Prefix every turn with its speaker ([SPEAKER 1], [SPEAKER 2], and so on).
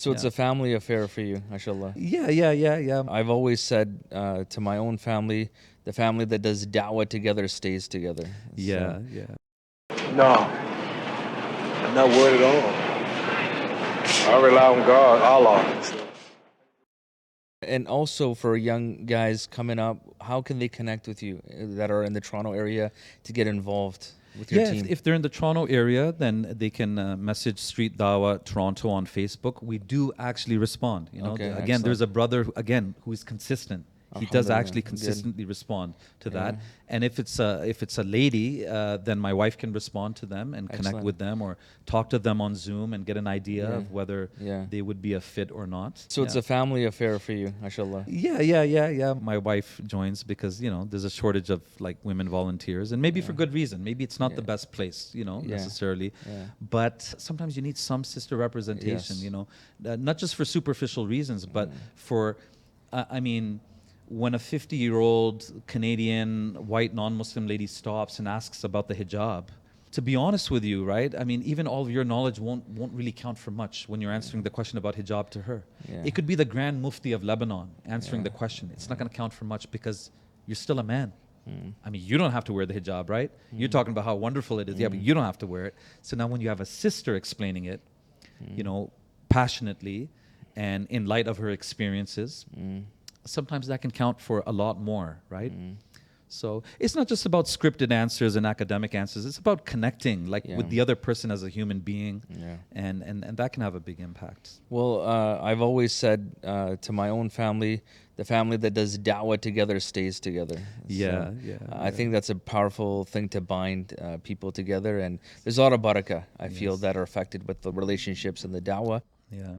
[SPEAKER 1] So it's a family affair for you, mashallah.
[SPEAKER 2] Yeah.
[SPEAKER 1] I've always said to my own family, the family that does da'wah together stays together.
[SPEAKER 2] Yeah.
[SPEAKER 3] No, I'm not worried at all. I rely on God, Allah.
[SPEAKER 1] And also for young guys coming up, how can they connect with you that are in the Toronto area to get involved with your team?
[SPEAKER 2] If they're in the Toronto area, then they can message Street Dawah Toronto on Facebook. We do actually respond.
[SPEAKER 1] Okay,
[SPEAKER 2] again,
[SPEAKER 1] excellent.
[SPEAKER 2] there's a brother who is consistent. He does actually
[SPEAKER 1] Good.
[SPEAKER 2] consistently respond to that.
[SPEAKER 1] Yeah.
[SPEAKER 2] And if it's a lady, then my wife can respond to them and connect
[SPEAKER 1] Excellent.
[SPEAKER 2] with them or talk to them on Zoom and get an idea
[SPEAKER 1] Yeah.
[SPEAKER 2] of whether
[SPEAKER 1] Yeah.
[SPEAKER 2] they would be a fit or not.
[SPEAKER 1] So it's a family affair for you, mashallah.
[SPEAKER 2] Yeah. My wife joins because there's a shortage of like women volunteers, and maybe for good reason. Maybe it's not the best place, necessarily.
[SPEAKER 1] Yeah.
[SPEAKER 2] But sometimes you need some sister representation.
[SPEAKER 1] Yes.
[SPEAKER 2] Not just for superficial reasons, but for, when a 50-year-old Canadian white non-Muslim lady stops and asks about the hijab, to be honest with you, right? I mean, even all of your knowledge won't really count for much when you're answering the question about hijab to her.
[SPEAKER 1] Yeah.
[SPEAKER 2] It could be the Grand Mufti of Lebanon answering the question. It's not going to count for much because you're still a man. I mean, you don't have to wear the hijab, right? You're talking about how wonderful it is. Yeah, but you don't have to wear it. So now when you have a sister explaining it, passionately and in light of her experiences, sometimes that can count for a lot more, right? So it's not just about scripted answers and academic answers. It's about connecting with the other person as a human being.
[SPEAKER 1] Yeah.
[SPEAKER 2] And that can have a big impact.
[SPEAKER 1] Well, I've always said to my own family, the family that does da'wah together stays together.
[SPEAKER 2] Yeah.
[SPEAKER 1] I think that's a powerful thing to bind people together. And there's a lot of barakah, I feel, that are affected with the relationships and the da'wah.
[SPEAKER 2] Yeah.